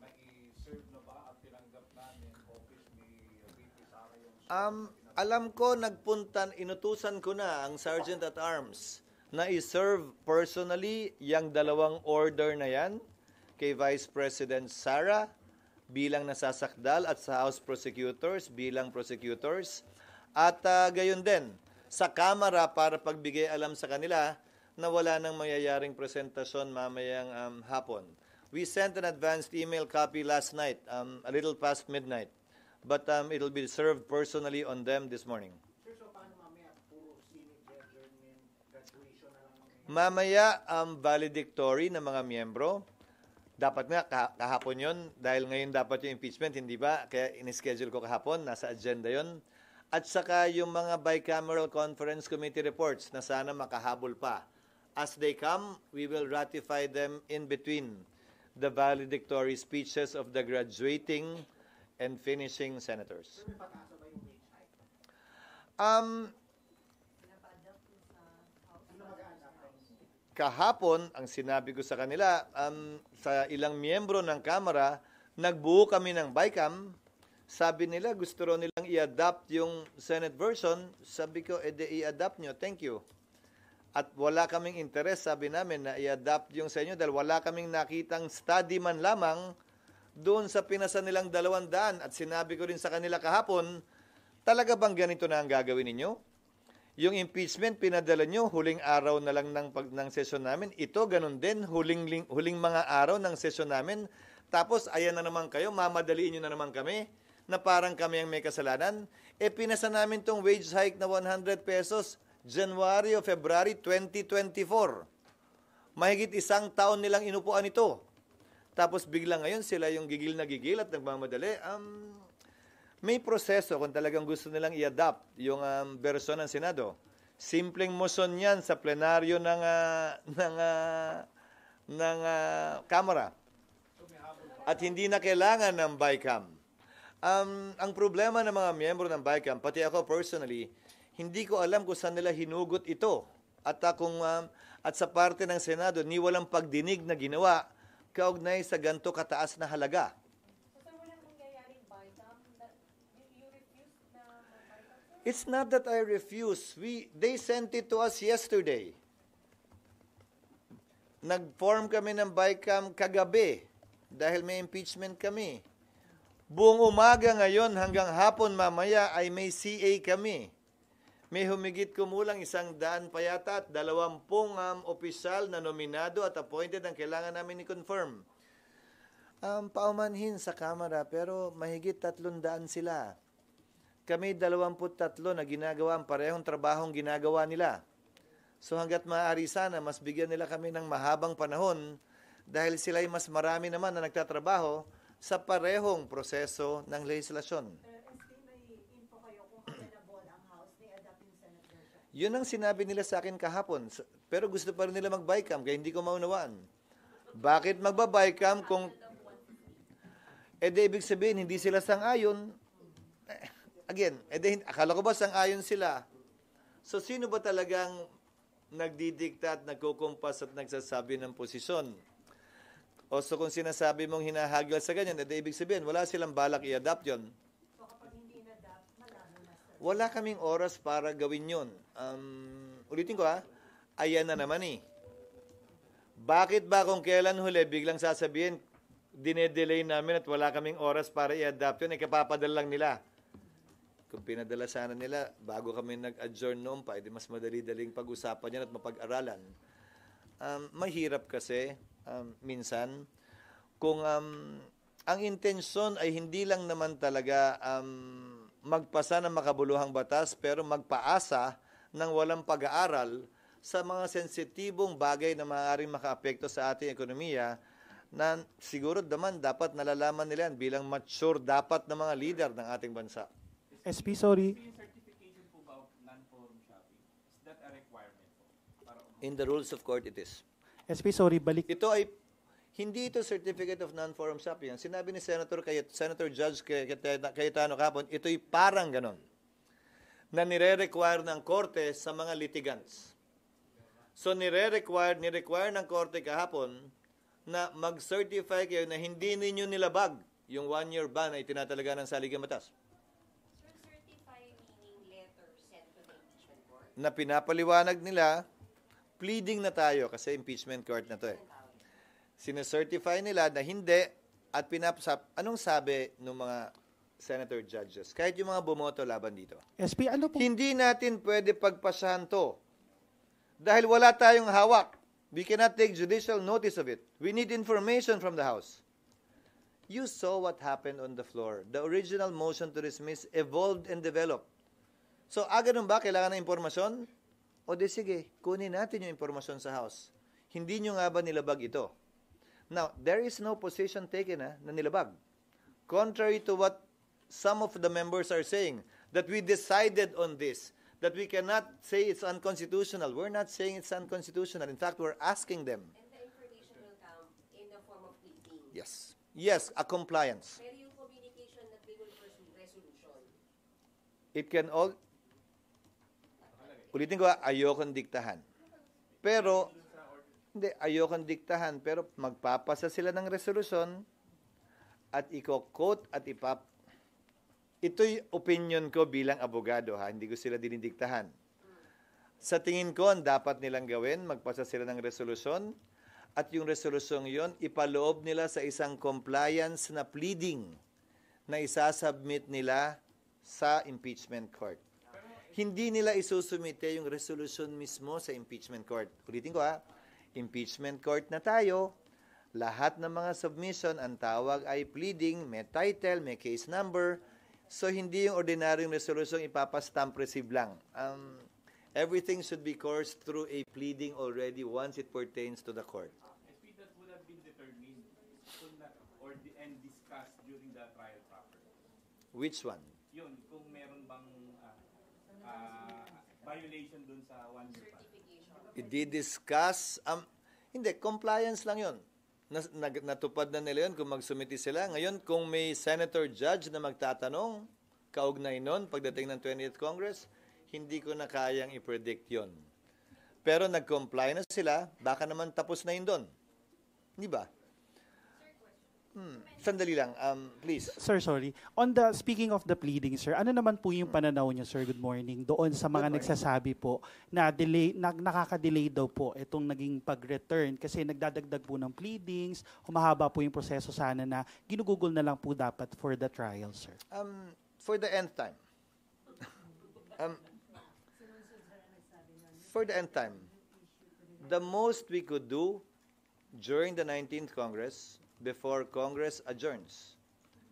nai-serve na ba at tinanggap namin office ni VP Sara yung alam ko, inutusan ko na ang Sergeant at Arms na i-serve personally yung dalawang order na yan kay Vice President Sara bilang nasasakdal at sa House Prosecutors bilang prosecutors at gayon din sa Kamara para pagbigay alam sa kanila na wala nang mangyayaring presentasyon mamayang hapon. We sent an advanced email copy last night, a little past midnight, but it'll be served personally on them this morning. Sir, so paano mamaya? Puro Senate adjournment, graduation na lang mamaya? Mamaya, valedictory ng mga miyembro. Dapat nga, kahapon yon dahil ngayon dapat yung impeachment, hindi ba? Kaya in-schedule ko kahapon, nasa agenda yon. At saka yung mga bicameral conference committee reports na sana makahabol pa. As they come, we will ratify them in between the valedictory speeches of the graduating and finishing senators. Sir, may pag-asa ba yung wage hike? Sino mag-aanda? Kahapon, ang sinabi ko sa kanila, sa ilang miyembro ng Kamara, nagbuo kami ng BICAM. Sabi nila, gusto rin nilang i-adapt yung Senate version. Sabi ko, i-adapt nyo, thank you. At wala kaming interes, sabi namin, na i-adapt yung sa inyo dahil wala kaming nakitang study man lamang doon sa pinasa nilang 200. At sinabi ko rin sa kanila kahapon, talaga bang ganito na ang gagawin ninyo? Yung impeachment, pinadala nyo, huling araw na lang ng sesyon namin. Ito, ganun din, huling mga araw ng sesyon namin. Tapos, ayan na naman kayo, mamadaliin nyo na naman kami, na parang kami ang may kasalanan. Pinasa namin tong wage hike na 100 pesos, January o February 2024. Mahigit isang taon nilang inupuan ito. Tapos bigla ngayon sila yung gigil na gigil at nagmamadali. May proseso kung talagang gusto nilang i-adopt yung bersyon ng Senado. Simpleng motion yan sa plenaryo ng Kamara. At hindi na kailangan ng BICAM. Ang problema ng mga miyembro ng BICAM, pati ako personally, hindi ko alam kung saan nila hinugot ito. At sa parte ng Senado, ni walang pagdinig na ginawa kaugnay sa ganito kataas na halaga. It's not that I refuse. They sent it to us yesterday. Nag-form kami ng BICAM kagabi dahil may impeachment kami. Buong umaga ngayon hanggang hapon mamaya ay may CA kami. May humigit kumulang 100 pa yata at 20 opisyal na nominado at appointed ang kailangan namin i-confirm. Paumanhin sa Kamara pero mahigit 300 sila. Kami 23 na ginagawa ang parehong trabahong ginagawa nila. So hanggat maaari sana, mas bigyan nila kami ng mahabang panahon dahil sila ay mas marami naman na nagtatrabaho sa parehong proseso ng legislasyon. Yun ang sinabi nila sa akin kahapon. Pero gusto pa rin nila mag-BICAM kaya hindi ko maunawaan. Bakit magba-BICAM kung ibig sabihin hindi sila sang-ayon? Again, akala ko ba sang-ayon sila? So, sino ba talagang nagdidikta at nagkukumpas at nagsasabi ng posisyon? O so kung sinasabi mong hinahagil sa ganyan, ibig sabihin, wala silang balak i-adapt yun. So kapag hindi na-adapt, malabo na sa... Wala kaming oras para gawin yun. Ulitin ko ayan na naman eh. Bakit ba kung kailan huli, biglang sasabihin, dinedelay namin at wala kaming oras para i-adapt yun, kapapadala lang nila. Kung pinadala sana nila, bago kami nag-adjourn noon pa, mas madali-daling pag-usapan yan at mapag-aralan. Mahirap kasi, minsan, kung ang intensyon ay hindi lang naman talaga magpasa ng makabuluhang batas, pero magpaasa ng walang pag-aaral sa mga sensitibong bagay na maaaring makaapekto sa ating ekonomiya, na siguro naman dapat nalalaman nila yan bilang mature dapat na mga leader ng ating bansa. SP, sorry. Yung certification po ba of non-forum shopping, is that a requirement po? In the rules of court, it is. SP, sorry, balik. Ito ay, hindi ito certificate of non-forum shopping. Ang sinabi ni Senator Judge Cayetano kahapon, ito'y parang ganon, na nire-require ng korte sa mga litigants. So, nire-require ng korte kahapon na mag-certify kayo na hindi ninyo nilabag yung 1-year ban na itinatalaga ng saligang batas. Na pinapaliwanag nila, pleading na tayo kasi impeachment court na to eh. Sinecertify nila na hindi at anong sabi ng mga senator judges? Kahit yung mga bumoto laban dito. SP, ano po? Hindi natin pwede pagpasahan to dahil wala tayong hawak. We cannot take judicial notice of it. We need information from the House. You saw what happened on the floor. The original motion to dismiss evolved and developed. So, ganun ba? Kailangan ng impormasyon? O di sige, kunin natin yung impormasyon sa House. Hindi nyo nga ba nilabag ito? Now, there is no position taken na nilabag. Contrary to what some of the members are saying, that we decided on this, that we cannot say it's unconstitutional. We're not saying it's unconstitutional. In fact, we're asking them. And the information will come in the form of pleading. Yes. Yes, a compliance. Pero yung communication that they will pursue resolution. It can all... Ulitin ko, ayokong diktahan. Pero, ayokong diktahan, pero magpapasa sila ng resolusyon at i-quote at ito'y opinion ko bilang abogado, hindi ko sila dinidiktahan. Sa tingin ko, ang dapat nilang gawin, magpasa sila ng resolusyon at yung resolusyong yon ipaloob nila sa isang compliance na pleading na isasubmit nila sa impeachment court. Hindi nila isusumite yung resolution mismo sa impeachment court. Ulitin ko impeachment court na tayo, lahat ng mga submission, ang tawag ay pleading, may title, may case number, so hindi yung ordinaryong resolution ipapastamp receive lang. Everything should be coursed through a pleading already once it pertains to the court. SP, that would have been determined and discussed during the trial proper. Which one? yun, kung meron bang violation dun sa 1-year ban. I-discuss, hindi, compliance lang yun. Natupad na nila yun kung magsumiti sila. Ngayon, kung may senator judge na magtatanong, kaugnay nun, pagdating ng 20th Congress, hindi ko na kayang i-predict yun. Pero nag-comply na sila, baka naman tapos na yun doon. Di ba? Sandali lang, please. Sir, sorry. Speaking of the pleading, sir, ano naman po yung pananaw niyo, sir, good morning, doon sa mga nagsasabi po na nakaka-delay daw po itong naging pag-return kasi nagdadagdag po ng pleadings, humahaba po yung proseso sana na ginugugol na lang po dapat for the trial, sir. For the nth time. For the nth time, the most we could do during the 19th Congress, before Congress adjourns,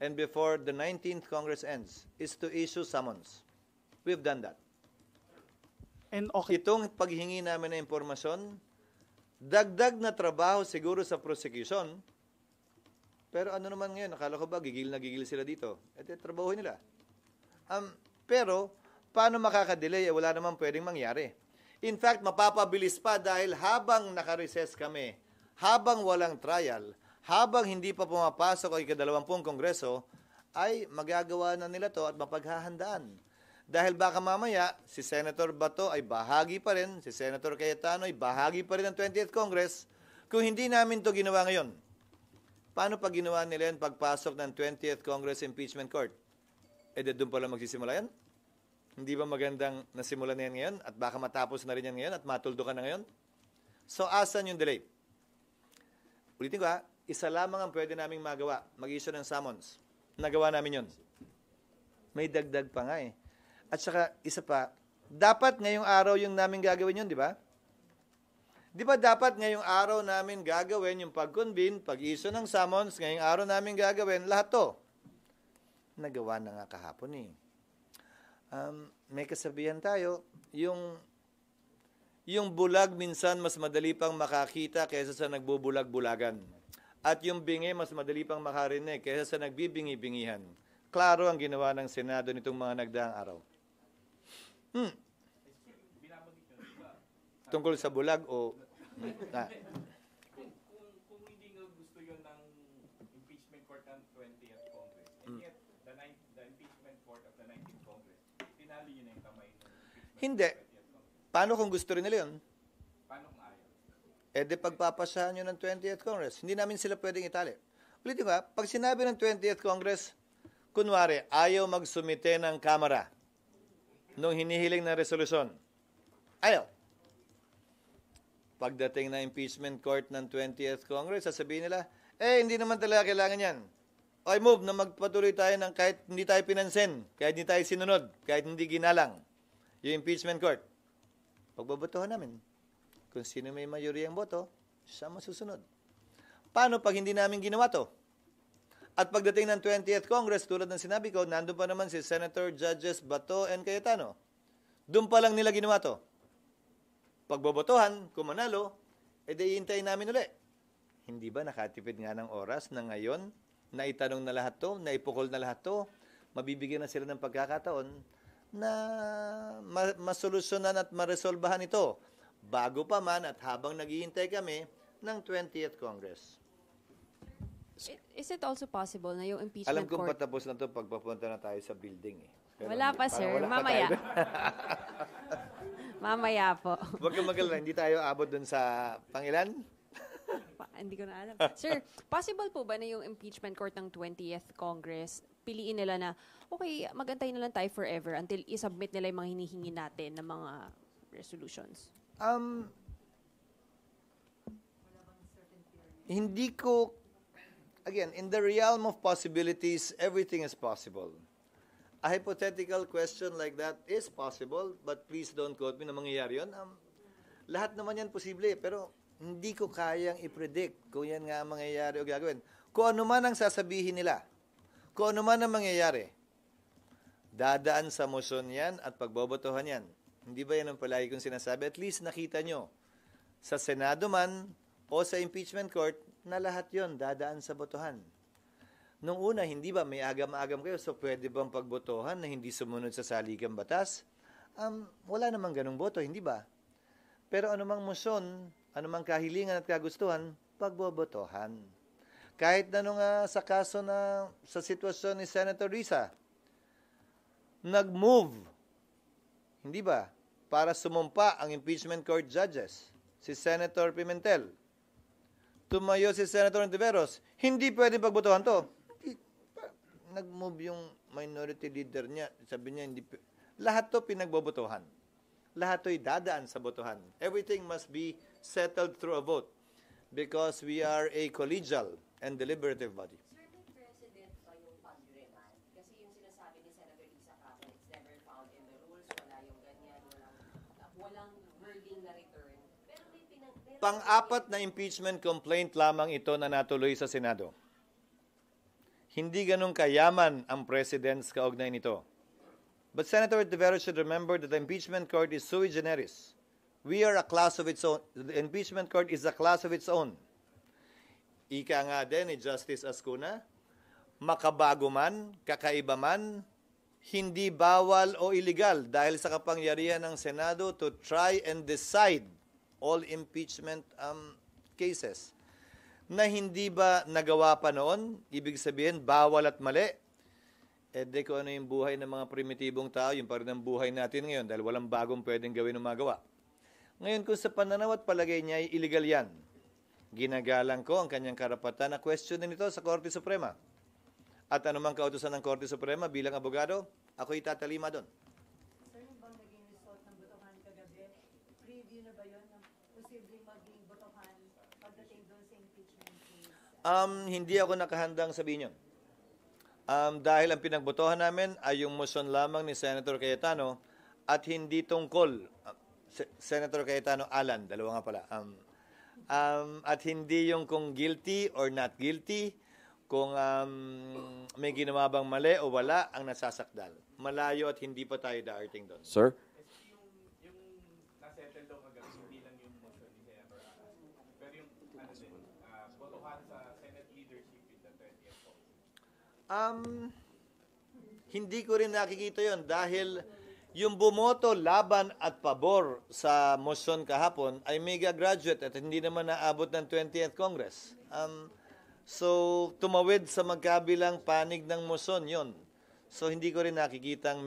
and before the 19th Congress ends, is to issue summons. We've done that. And okay, Itong paghingi namin ng impormasyon, dagdag na trabaho siguro sa prosecution, pero ano naman ngayon, akala ko ba gigil na gigil sila dito? Ito trabaho nila. Pero, paano makakadelay? Wala naman pwedeng mangyari. In fact, mapapabilis pa dahil habang nakareses kami, habang walang trial, habang hindi pa pumapasok ang ika-20 Kongreso, ay magagawa na nila to at mapaghahandaan. Dahil baka mamaya, si Senator Bato ay bahagi pa rin, si Senator Cayetano ay bahagi pa rin ng 20th Congress. Kung hindi namin to ginawa ngayon, paano pag ginawa nila yan pagpasok ng 20th Congress Impeachment Court? Doon pala magsisimula yan? Hindi ba magandang nasimula na yan ngayon at baka matapos na rin yan ngayon at matuldo ka na ngayon? So, asan yung delay? Ulitin ko isa lamang ang pwede naming magawa, mag-issue ng summons. Nagawa namin yun. May dagdag pa nga eh. At saka, isa pa, dapat ngayong araw yung namin gagawin yun, di ba? Di ba dapat ngayong araw namin gagawin yung pag-convene, pag-issue ng summons, ngayong araw namin gagawin, lahat to. Nagawa na nga kahapon eh. May kasabihan tayo, yung bulag minsan mas madali pang makakita kaysa sa nagbubulag-bulagan. At yung bingi mas madali pang makarinig kaysa sa nagbibingi-bingihan. Klaro ang ginawa ng Senado nitong mga nagdaang araw. Tungkol sa bulag o... Kung hindi nga gusto yun ng impeachment court ng 20th Congress, and yet the impeachment court of the 19th Congress, tinali yun na yung kamay ng impeachment Hindi. court ng 20th Congress. Paano kung gusto rin nila yun? Paano kung ayaw? Pagpapasahan nyo ng 20th Congress, hindi namin sila pwedeng itali. Ulitin ko pag sinabi ng 20th Congress, kunwari, ayaw magsumite ng Kamara nung hinihiling na resolusyon. Ayaw. Pagdating na impeachment court ng 20th Congress, sasabihin nila, hindi naman talaga kailangan yan. I move na magpatuloy tayo ng kahit hindi tayo pinansin, kahit hindi tayo sinunod, kahit hindi ginalang yung impeachment court. Pagbabotohan namin. Kung sino may mayoryang boto, siya masusunod. Paano pag hindi namin ginawa to? At pagdating ng 20th Congress, tulad ng sinabi ko, nandun pa naman si Senator Judges Bato and Cayetano. Doon pa lang nila ginawa to. Pagbobotohan, kung manalo, iintayin namin uli. Hindi ba nakatipid nga ng oras na ngayon, na itanong na lahat to, na ipukol na lahat to, mabibigyan na sila ng pagkakataon na masolusyonan at maresolbahan ito bago pa man at habang naghihintay kami ng 20th Congress. Is it also possible na yung impeachment Alam kong court... patapos na to pagpapunta na tayo sa building eh. Pero Wala pa, sir. Mamaya. Mamaya po. Huwag kang magalala, hindi tayo abot dun sa pangilan? Hindi ko na alam. Sir, possible po ba na yung impeachment court ng 20th Congress, piliin nila na, okay, magantay na lang tayo forever until isubmit nila yung mga hinihingi natin ng mga resolutions? Hindi ko, again, in the realm of possibilities, everything is possible. A hypothetical question like that is possible, but please don't quote me na mangyayari yun. Lahat naman yan posible, pero hindi ko kayang i-predict kung yan nga ang mangyayari o gagawin. Kung ano man ang sasabihin nila, kung ano man ang mangyayari, dadaan sa motion yan at pagbobotohan yan. Hindi ba yan ang palagi kong sinasabi? At least nakita nyo sa Senado man o sa impeachment court na lahat yon dadaan sa botohan. Nung una, hindi ba may agam-agam kayo, so pwede bang pagbotohan na hindi sumunod sa saligang batas? Wala namang ganung boto, hindi ba? Pero anumang motion, anumang kahilingan at kagustuhan, pagbobotohan. Kahit na nung sa kaso na sa sitwasyon ni Senator Risa, nag-move, hindi ba, para sumumpa ang impeachment court judges, si Senator Pimentel. Tumayo si Senator Ontiveros, hindi pwede pagbotohan to. Nag-move yung minority leader niya, sabi niya, lahat to pinagbobotohan. Lahat to'y dadaan sa botohan. Everything must be settled through a vote because we are a collegial and deliberative body. Sir, may precedent ba yung pag-remand? Kasi yung sinasabi ni Senator Lisa Caco, it's never found in the rules, wala yung ganyan, walang wording na return. Pero may Pang-apat na impeachment complaint lamang ito na natuloy sa Senado. Hindi ganun kayaman ang President's kaugnay nito. But Senator Ontiveros should remember that the impeachment court is sui generis. We are a class of its own. The impeachment court is a class of its own. Ika nga din ni Justice Ascuna, makabago man, kakaiba man, hindi bawal o illegal dahil sa kapangyarihan ng Senado to try and decide all impeachment cases. Na hindi ba nagawa pa noon, ibig sabihin, bawal at mali. Di ko ano yung buhay ng mga primitibong tao, yung parang ang buhay natin ngayon dahil walang bagong pwedeng gawin o magawa. Ngayon, kung sa pananaw at palagay niya ay illegal yan, ginagalang ko ang kanyang karapatan na questionin ito sa Korte Suprema. At anumang kautusan ng Korte Suprema bilang abogado, ako'y tatalima doon. Sir, yung bang naging result ng botohan kagabi, preview na ba yun ng posibleng maging botohan pagdating doon sa impeachment case? Hindi ako nakahandang sabihin yun. Dahil ang pinagbotohan namin ay yung motion lamang ni Senator Cayetano at hindi tungkol, Senator Cayetano Alan, dalawa nga pala, at hindi yung kung guilty or not guilty, kung may ginawa bang mali o wala ang nasasakdal. Malayo at hindi pa tayo daarating doon. Sir? Yung nasettle daw kagabi, hindi lang yung motion ni Senator Alan. Pero yung botohan sa Senate leadership in the 20th Hindi ko rin nakikita yon dahil yung bumoto laban at pabor sa motion kahapon ay mega graduate at hindi naman naabot ng 20th Congress. So, tumawid sa magkabilang panig ng motion yon. So, hindi ko rin nakikitang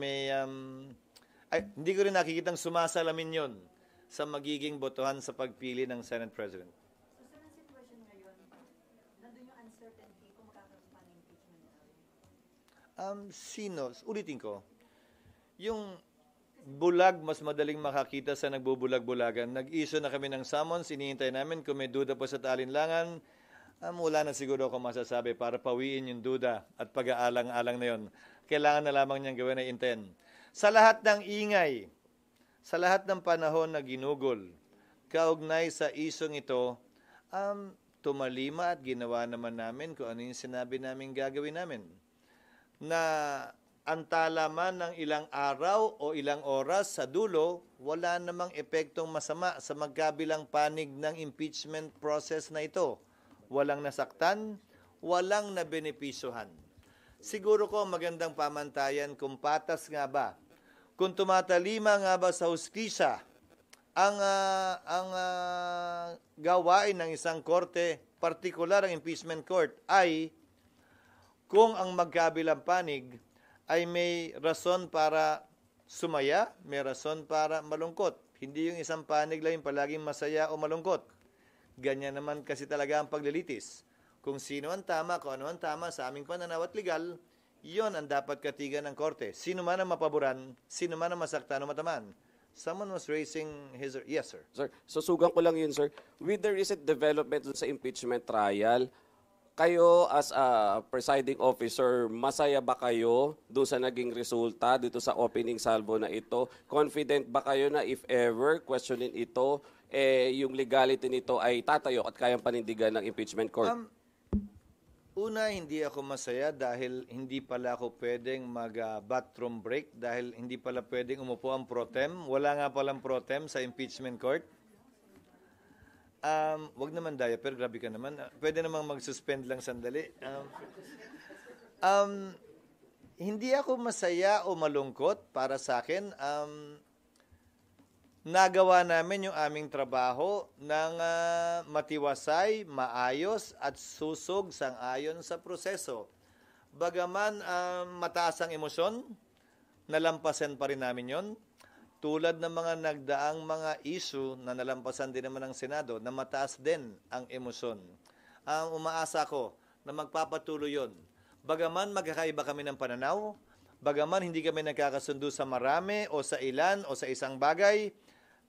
hindi ko rin nakikitang sumasalamin yon sa magiging botohan sa pagpili ng Senate President. So, sir, ang sitwasyon ngayon, nandun yung uncertainty kung makakaroon pa ng impeachment Sino? Ulitin ko. Yung bulag, mas madaling makakita sa nagbubulag-bulagan. Nag-issue na kami ng summons, inihintay namin kung may duda po sa alinlangan. Wala na siguro ako masasabi para pawiin yung duda at pag-aalang-alang na yon. Kailangan na lamang niyang gawin ay intend. Sa lahat ng ingay, sa lahat ng panahon na ginugol, kaugnay sa isyong ito, tumalima at ginawa naman namin kung ano yung sinabi namin gagawin namin. Na antala man ng ilang araw o ilang oras sa dulo, wala namang epektong masama sa magkabilang panig ng impeachment process na ito. Walang nasaktan, walang nabenepisyohan. Siguro ko magandang pamantayan kung patas nga ba, kung tumatalima nga ba sa hustisya ang gawain ng isang korte, partikular ang impeachment court, ay kung ang magkabilang panig ay may rason para sumaya, may rason para malungkot. Hindi yung isang panig lang yung palaging masaya o malungkot. Ganyan naman kasi talaga ang paglilitis. Kung sino ang tama, kung ano ang tama sa aming pananaw at legal, yon ang dapat katigan ng korte. Sino man ang mapaboran, sino man ang masaktan o matamaan. Someone was raising his... Yes, sir. Sir, susugan ko lang yun, sir. With the recent development sa impeachment trial, kayo as a presiding officer, masaya ba kayo doon sa naging resulta dito sa opening salvo na ito? Confident ba kayo na if ever questionin ito, yung legality nito ay tatayo at kayang panindigan ng impeachment court? Una, hindi ako masaya dahil hindi pala ako pwedeng mag-bathroom break dahil hindi pala pwedeng umupo ang pro tem. Wala nga palang pro tem sa impeachment court. Wag naman diaper, grabe ka naman. Pwede namang mag-suspend lang sandali. Hindi ako masaya o malungkot para sa akin. Nagawa namin yung aming trabaho ng matiwasay, maayos at susog sang-ayon sa proseso. Bagaman mataas ang emosyon, nalampasan pa rin namin yon. Tulad ng mga nagdaang mga issue na nalampasan din naman ng Senado na mataas din ang emosyon. Umaasa ko na magpapatuloy yon. Bagaman magkakaiba kami ng pananaw, bagaman hindi kami nagkakasundo sa marami o sa ilan o sa isang bagay,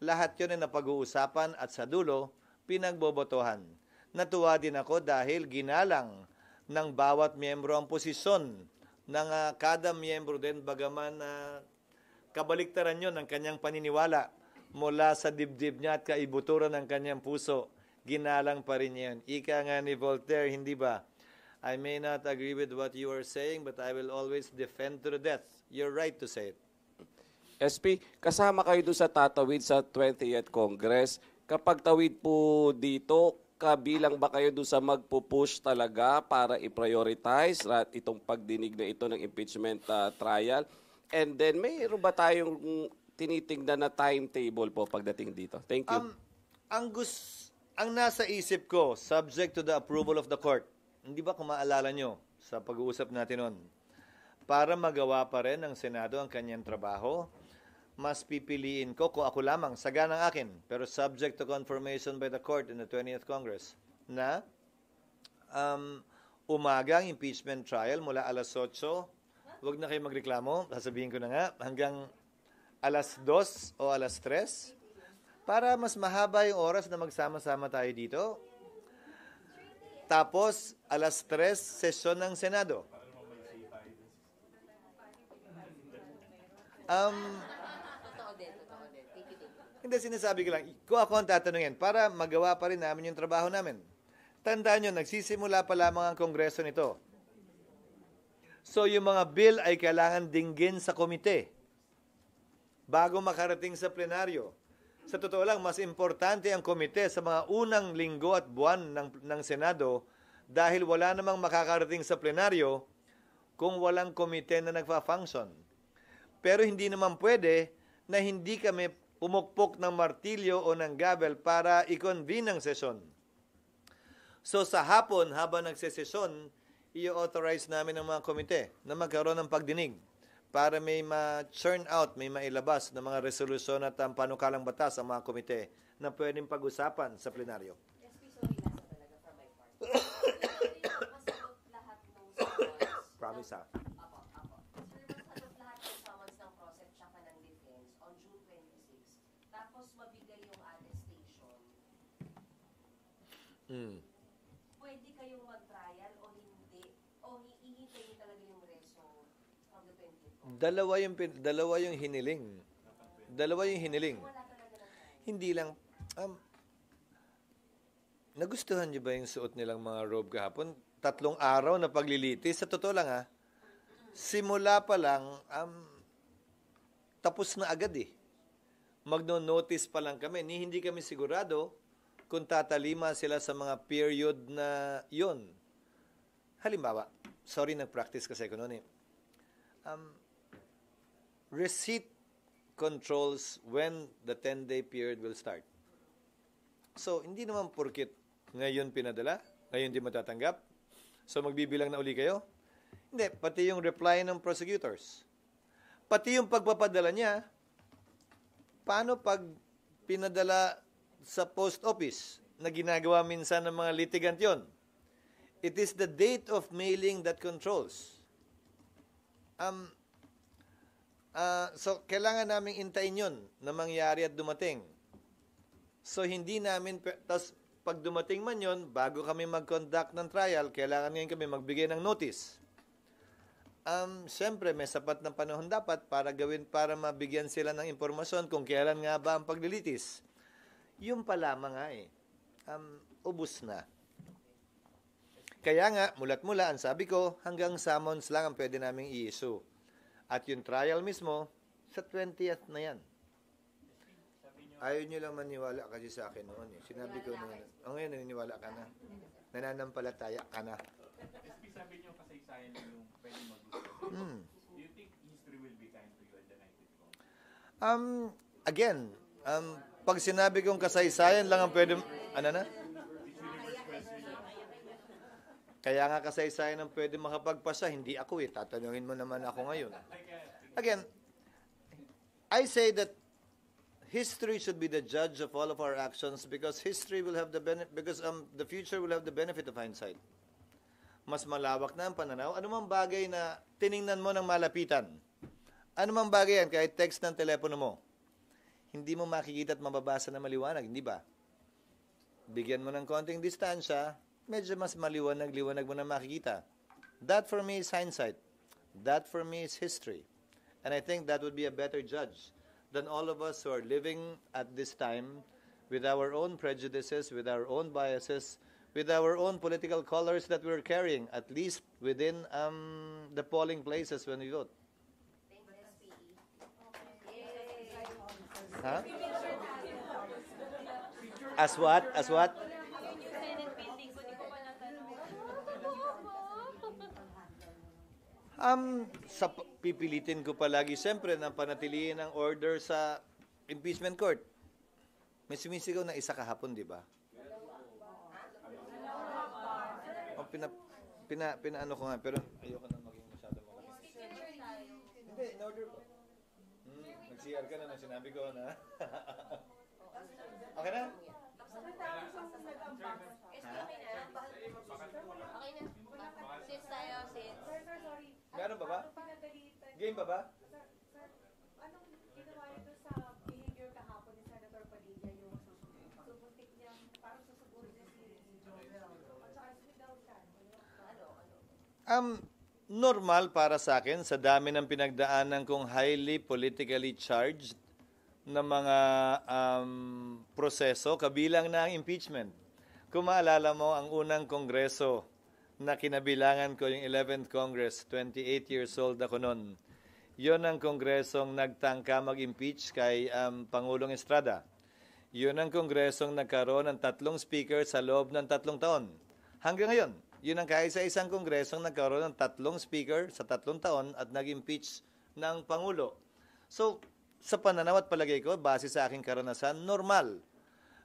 lahat yon ay napag-uusapan at sa dulo, pinagbobotohan. Natuwa din ako dahil ginalang ng bawat miyembro ang posisyon ng kada miyembro din, bagaman kabaliktaran yon ng kanyang paniniwala mula sa dibdib niya at kaibuturan ng kanyang puso. Ginalang pa rin yan. Ika nga ni Voltaire, hindi ba? I may not agree with what you are saying, but I will always defend to the death. You're right to say it. SP, kasama kayo doon sa tatawid sa 20th Congress. Kapag tawid po dito, kabilang ba kayo doon sa magpupush talaga para i-prioritize itong pagdinig na ito ng impeachment trial? And then, mayroon ba tayong tinitingnan na timetable po pagdating dito? Thank you. Ang nasa isip ko, subject to the approval of the court, hindi ba kung maalala nyo sa pag-uusap natin nun, para magawa pa rin ng Senado ang kanyang trabaho, mas pipiliin ko kung ako lamang, saga ng akin, pero subject to confirmation by the court in the 20th Congress, na umagang impeachment trial mula alas 8, huwag na kayo magreklamo, sasabihin ko na nga, hanggang alas 2 o alas 3, para mas mahaba yung oras na magsama-sama tayo dito. Tapos, alas 3, sesyon ng Senado. Hindi, sinasabi ko lang, kung ako ang tatanungin, para magawa pa rin namin yung trabaho namin. Tandaan nyo, nagsisimula pa lamang ang Kongreso nito. So, yung mga bill ay kailangan dinggin sa komite bago makarating sa plenaryo. Sa totoo lang, mas importante ang komite sa mga unang linggo at buwan ng Senado dahil wala namang makakarating sa plenaryo kung walang komite na nagpa-function. Pero hindi naman pwede na hindi kami pumukpok ng martilyo o ng gavel para i-convene ang sesyon. So sa hapon, habang nagsesesyon, i-authorize namin ng mga komite na magkaroon ng pagdinig para may ma-churn out, may mailabas ng mga resolusyon at panukalang batas ang mga komite na pwedeng pag-usapan sa plenaryo. Promise ha. Sir, masalot lahat ng summons ng process tsaka ng defense on June 26. Tapos mabigay yung attestation. Pwede kayong mag-trial o hindi? O hihintay niyo talaga yung reso from the 20th? Dalawa yung hiniling. Hindi lang, nagustuhan niyo ba yung suot nilang mga robe kahapon? 3 araw na paglilitis. Sa totoo lang simula pa lang, tapos na agad Magno-notice pa lang kami. Hindi kami sigurado kung tatalima sila sa mga period na yon. Halimbawa, sorry, nag-practice kasi ko noon receipt controls when the 10-day period will start. So, hindi naman porkit ngayon pinadala, ngayon di matatanggap, so magbibilang na uli kayo. Hindi, pati yung reply ng prosecutors. Pati yung pagpapadala niya, paano pag pinadala sa post office na ginagawa minsan ng mga litigant yon? It is the date of mailing that controls. So, kailangan namin intayin yun na mangyari at dumating. So, hindi namin, tapos pag dumating man yun, bago kami mag-conduct ng trial, kailangan ngayon kami magbigay ng notice. Siyempre, may sapat na panahon dapat para mabigyan sila ng impormasyon kung kailan nga ba ang paglilitis. Yung pa lamang ubus na. Kaya nga, mulat-mula, ang sabi ko, hanggang summons lang ang pwede naming i-issue. At yung trial mismo, sa 20th na yan. Sabi niyo Ayaw nyo lang maniwala kasi sa akin noon. Eh. Sinabi ko noon. Ngayon, naniniwala ka na. Nananampalataya ka na. SP, sabi niyo kasaysayan lang yung pwede mag-gusto. Do you think history will be kind to you and the night it comes? Again, pag sinabi kong kasaysayan lang ang pwede... Ano na? Kaya nga kasaysayan ang pwede makapagpasa, hindi ako eh. Tatanungin mo naman ako ngayon. Again, I say that history should be the judge of all of our actions because history will have the benefit, because the future will have the benefit of hindsight. Mas malawak na ang pananaw. Ano mang bagay na tiningnan mo ng malapitan, ano mang bagay yan, kahit text ng telepono mo, hindi mo makikita at mababasa na maliwanag, hindi ba? Bigyan mo ng konting distansya, medyo mas maliwanag-liwanag mo na makikita. That for me is hindsight. That for me is history. And I think that would be a better judge than all of us who are living at this time with our own prejudices, with our own biases, with our own political colors that we're carrying, at least within the polling places when we vote. Huh? As what? As what? Pipilitin ko palagi siyempre na panatilihin ang order sa impeachment court. May sumisigaw na isa kahapon, di ba? Pinaano ko nga, pero ayoko na maging masyado malaki. Hindi, in order ko. Nag-CR ka na na sinabi ko na. Okay na? Since tayo, Meron ba ba? Game ba ba? Anong ginawa nito sa behavior kahapon ni Senator Padilla yung subuntik niyang parang susuburin niya si Joel at saka without that? Normal para sa akin sa dami ng pinagdaanan kong highly politically charged na mga proseso, kabilang na ang impeachment. Kung maalala mo, ang unang kongreso na kinabilangan ko, yung 11th Congress, 28 years old ako noon. Yun ang kongresong nagtangka mag-impeach kay Pangulong Estrada. Yun ang kongresong nagkaroon ng 3 speaker sa loob ng 3 taon. Hanggang ngayon, yun ang kaisa-isang kongresong nagkaroon ng 3 speaker sa 3 taon at nag-impeach ng Pangulo. So, sa pananaw at palagay ko, base sa aking karanasan, normal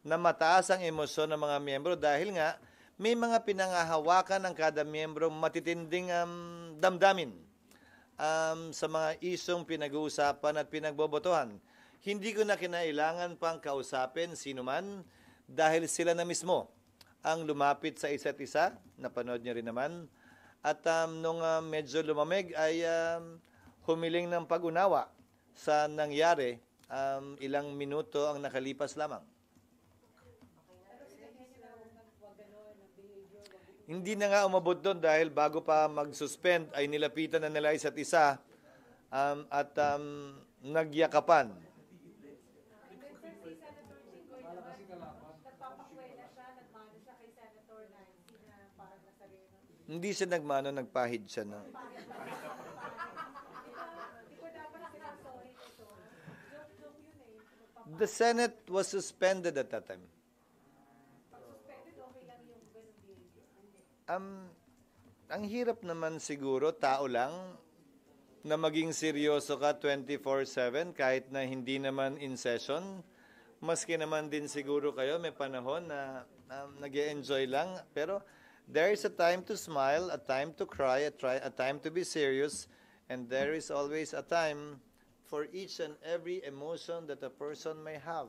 na mataas ang emosyon ng mga miyembro dahil nga may mga pinangahawakan ng kada miyembro matitinding damdamin sa mga isyong pinag-uusapan at pinagbobotohan. Hindi ko na kinailangan pang kausapin sino man dahil sila na mismo ang lumapit sa isa't isa, napanood niyo rin naman, at nung medyo lumamig ay humiling ng pag-unawa sa nangyari, ilang minuto ang nakalipas lamang. Hindi na nga umabot doon dahil bago pa mag-suspend ay nilapitan na nila isa't isa at nagyakapan. Hindi siya nagmano, nagpahid siya. No? The Senate was suspended at that time. Ang hirap naman siguro, tao lang, na maging seryoso ka 24/7 kahit na hindi naman in session. Maski naman din siguro kayo, may panahon na nag-e-enjoy lang. Pero there is a time to smile, a time to cry, a time to be serious, and there is always a time for each and every emotion that a person may have.